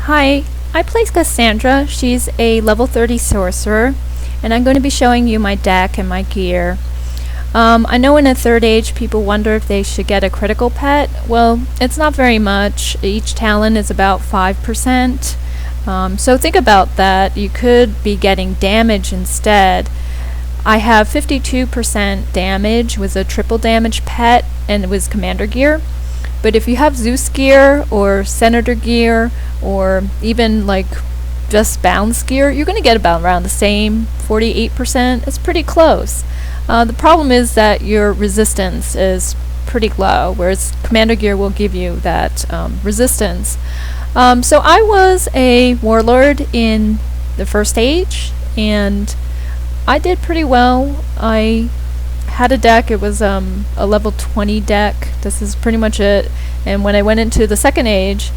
Hi, I play Cassandra. She's a level 30 sorcerer, and I'm going to be showing you my deck and my gear. I know in a third age people wonder if they should get a critical pet. Well, it's not very much. Each talent is about 5%. So think about that. You could be getting damage instead. I have 52% damage with a triple damage pet and with commander gear. But if you have Zeus gear or Senator gear or even like just balance gear, you're going to get about around the same 48%. It's pretty close. The problem is that your resistance is pretty low, whereas commander gear will give you that resistance. So I was a warlord in the first stage, and I did pretty well. I had a deck, it was a level 20 deck. This is pretty much it. And when I went into the second age,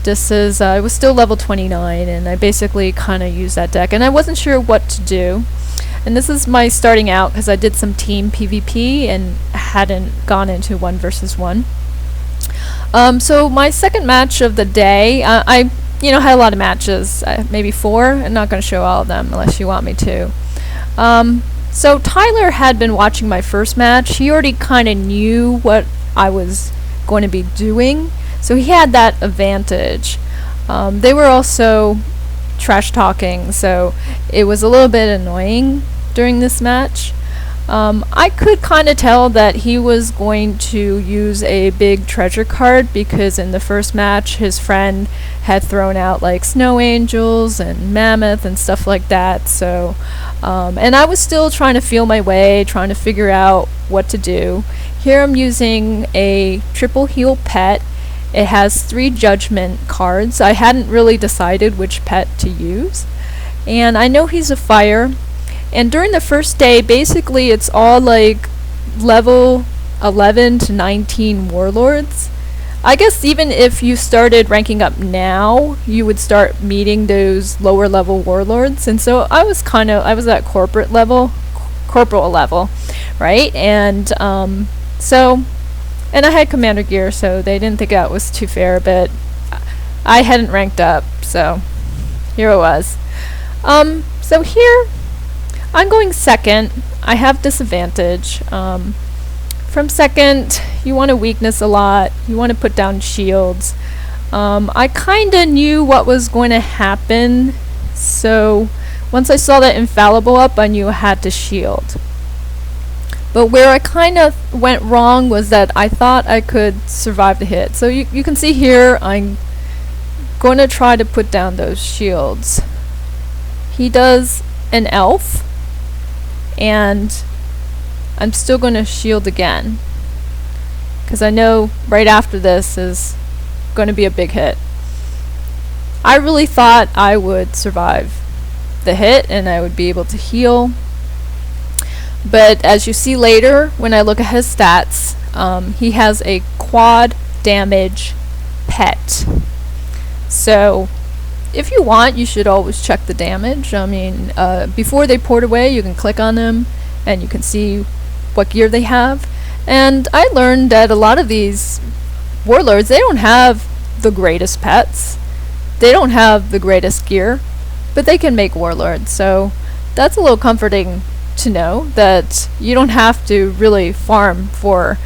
this is it was still level 29, and I basically kind of used that deck, and I wasn't sure what to do. And this is my starting out because I did some team PvP and hadn't gone into 1 versus 1. So my second match of the day, I had a lot of matches, maybe 4. I'm not going to show all of them unless you want me to. So Tyler had been watching my first match. He already kind of knew what I was going to be doing, so he had that advantage. They were also trash talking, so it was a little bit annoying during this match. I could kind of tell that he was going to use a big treasure card because in the first match his friend had thrown out like snow angels and mammoth and stuff like that. So and I was still trying to feel my way, trying to figure out what to do. Here I'm using a triple heal pet. It has 3 judgment cards. I hadn't really decided which pet to use, and I know he's a fire. And during the first day, basically it's all like level 11 to 19 warlords. I guess even if you started ranking up now, you would start meeting those lower level warlords. And so I was at corporal level, right? And and I had commander gear, so they didn't think that was too fair, but I hadn't ranked up, so here it was. So here I'm going second. I have disadvantage. From second, you want to weakness a lot. You want to put down shields. I kind of knew what was going to happen, so once I saw that infallible up, I knew I had to shield. But where I kind of went wrong was that I thought I could survive the hit. So you can see here, I'm going to try to put down those shields. He does an elf, and I'm still going to shield again because I know right after this is going to be a big hit. I really thought I would survive the hit and I would be able to heal, but as you see later when I look at his stats, he has a quad damage pet. So if you want, you should always check the damage. I mean, before they port away, you can click on them and you can see what gear they have. And I learned that a lot of these warlords, they don't have the greatest pets. They don't have the greatest gear, but they can make warlords. So that's a little comforting to know that you don't have to really farm for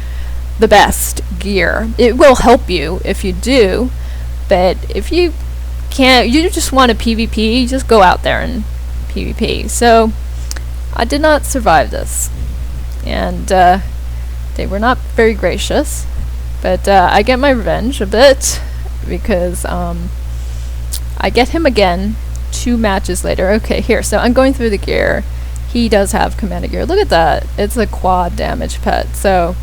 the best gear. It will help you if you do, but if you can't, you just want a PvP, just go out there and PvP. So I did not survive this, and they were not very gracious, but I get my revenge a bit because I get him again 2 matches later. Okay, here, so I'm going through the gear. He does have commander gear. Look at that, it's a quad damage pet. So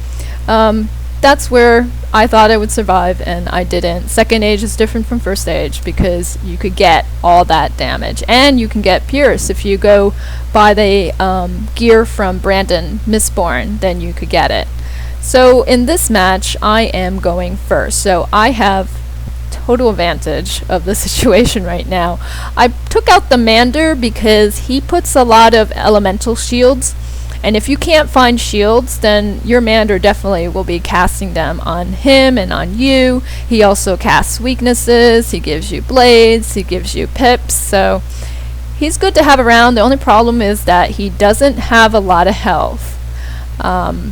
that's where I thought I would survive, and I didn't. Second age is different from first age because you could get all that damage, and you can get Pierce. If you go buy the gear from Brandon Mistborn, then you could get it. So in this match, I am going first, so I have total advantage of the situation right now. I took out the Mander because he puts a lot of elemental shields, And if you can't find shields, then your Mander definitely will be casting them on him and on you. He also casts weaknesses, he gives you blades, he gives you pips, so he's good to have around. The only problem is that he doesn't have a lot of health.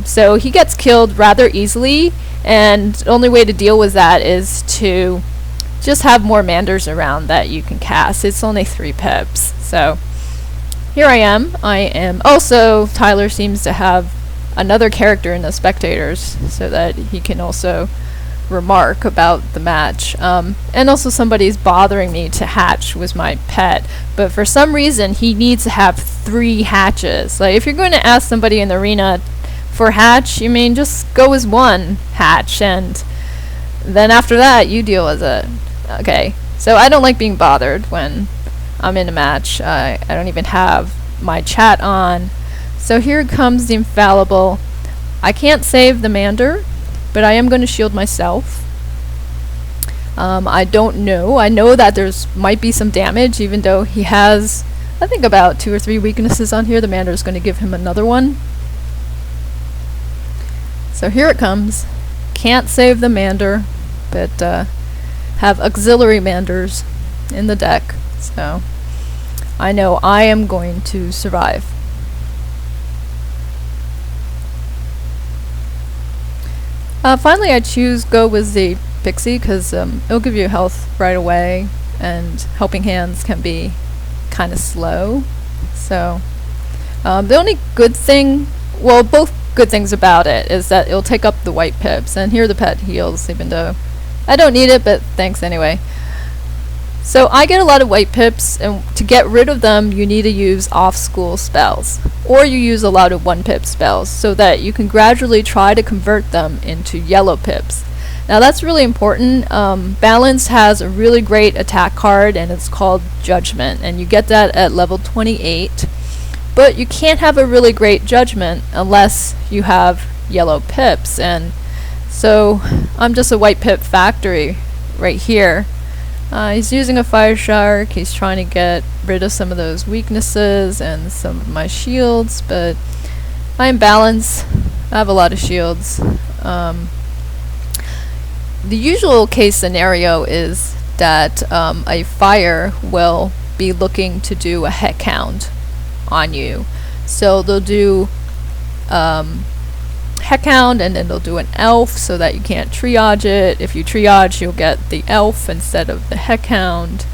So he gets killed rather easily, and the only way to deal with that is to just have more Manders around that you can cast. It's only 3 pips. So here I am. Also, Tyler seems to have another character in the spectators so that he can also remark about the match. And also somebody's bothering me to hatch with my pet, but for some reason he needs to have 3 hatches. Like, if you're going to ask somebody in the arena for hatch, you mean just go with 1 hatch, and then after that you deal with it. Okay, so I don't like being bothered when I'm in a match. I don't even have my chat on. So here comes the infallible. I can't save the Mander, but I am going to shield myself. I don't know. I know that there's might be some damage, even though he has, I think, about 2 or 3 weaknesses on here. The Mander is going to give him another one. So here it comes. Can't save the Mander, but have auxiliary Manders in the deck. So I know I am going to survive. Finally, I go with the Pixie because it'll give you health right away, and helping hands can be kind of slow. So the only good thing, well, both good things about it is that it'll take up the white pips, and here the pet heals, even though I don't need it, but thanks anyway. So I get a lot of white pips, and to get rid of them you need to use off-school spells, or you use a lot of 1-pip spells, so that you can gradually try to convert them into yellow pips. Now that's really important. Balance has a really great attack card, and it's called Judgment, and you get that at level 28. But you can't have a really great Judgment unless you have yellow pips, and so I'm just a white pip factory right here. He's using a Fire Shark. He's trying to get rid of some of those weaknesses and some of my shields, but I'm Balance. I have a lot of shields. The usual case scenario is that a fire will be looking to do a heck count on you. So they'll do heck hound, and then they'll do an elf so that you can't triage it. If you triage, you'll get the elf instead of the heck hound.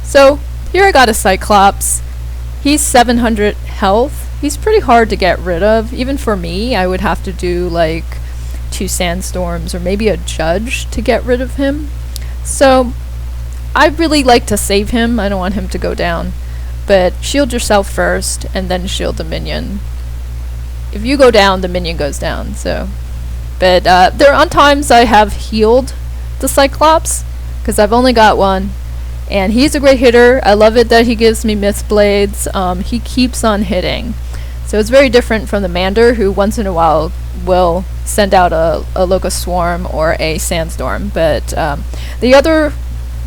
So here I got a Cyclops. He's 700 health. He's pretty hard to get rid of. Even for me, I would have to do like 2 sandstorms or maybe a judge to get rid of him. So I really like to save him. I don't want him to go down. But shield yourself first, and then shield the minion. If you go down, the minion goes down. So, but there are times I have healed the Cyclops because I've only got 1, and he's a great hitter. I love it that he gives me myth blades. He keeps on hitting, so it's very different from the Mander, who once in a while will send out a locust swarm or a sandstorm. But the other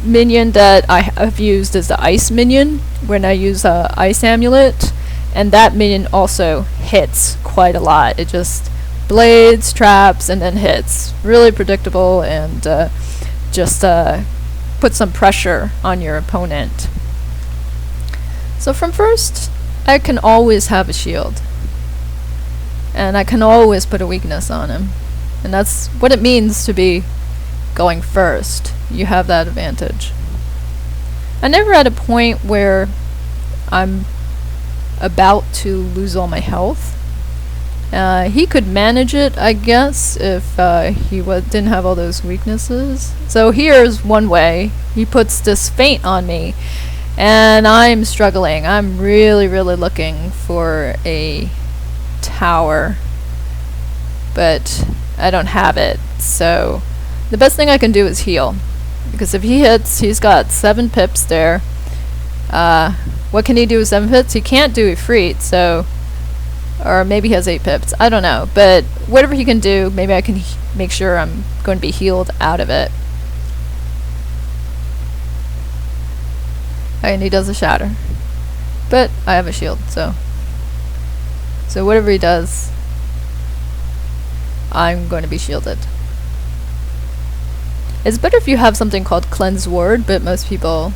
minion that I have used is the ice minion, when I use ice amulet, and that minion also hits quite a lot. It just blades, traps, and then hits. Really predictable, and just put some pressure on your opponent. So from first, I can always have a shield, and I can always put a weakness on him, and that's what it means to be going first. You have that advantage. I never at a point where I'm about to lose all my health. He could manage it, I guess, if he didn't have all those weaknesses. So here's one way. He puts this feint on me, and I'm struggling. I'm really looking for a tower, but I don't have it. So the best thing I can do is heal, because if he hits, he's got 7 pips there. What can he do with 7 pips? He can't do Ifrit, so, or maybe he has 8 pips. I don't know, but whatever he can do, maybe I can make sure I'm going to be healed out of it. And he does a shatter, but I have a shield, so. So whatever he does, I'm going to be shielded. It's better if you have something called Cleanse Ward, but most people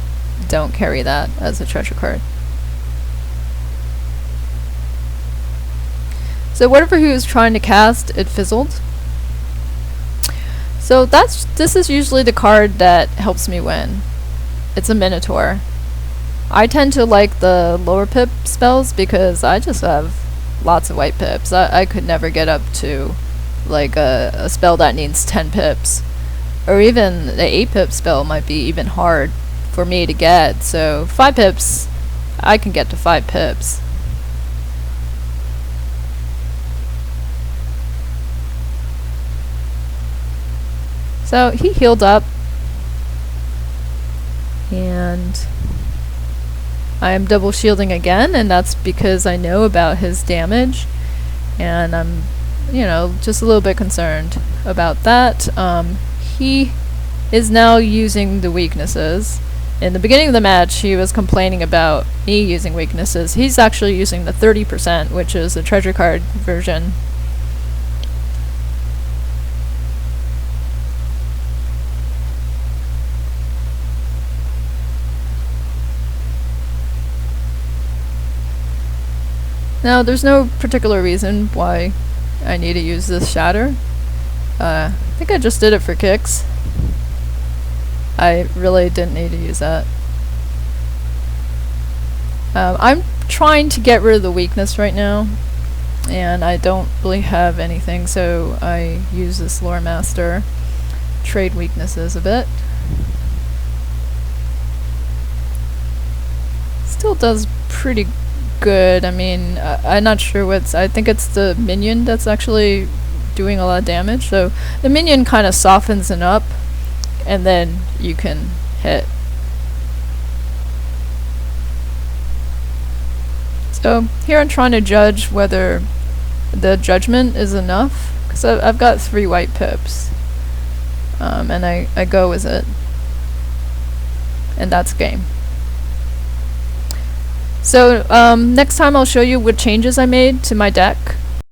don't carry that as a treasure card. So whatever he was trying to cast, it fizzled. So this is usually the card that helps me win. It's a Minotaur. I tend to like the lower pip spells because I just have lots of white pips. I could never get up to like a spell that needs 10 pips. Or even the 8 pip spell might be even hard for me to get. So 5 pips, I can get to 5 pips. So he healed up. And I am double shielding again, and that's because I know about his damage, and I'm, you know, just a little bit concerned about that. He is now using the weaknesses. In the beginning of the match, he was complaining about me using weaknesses. He's actually using the 30%, which is the treasure card version. Now, there's no particular reason why I need to use this shatter. I think I just did it for kicks. I really didn't need to use that. I'm trying to get rid of the weakness right now, and I don't really have anything, so I use this Lore Master, trade weaknesses a bit. Still does pretty good. I mean, I'm not sure I think it's the minion that's actually doing a lot of damage. So the minion kind of softens it up, and then you can hit. So here I'm trying to judge whether the judgment is enough, because I've got 3 white pips, and I go with it, and that's game. So next time I'll show you what changes I made to my deck.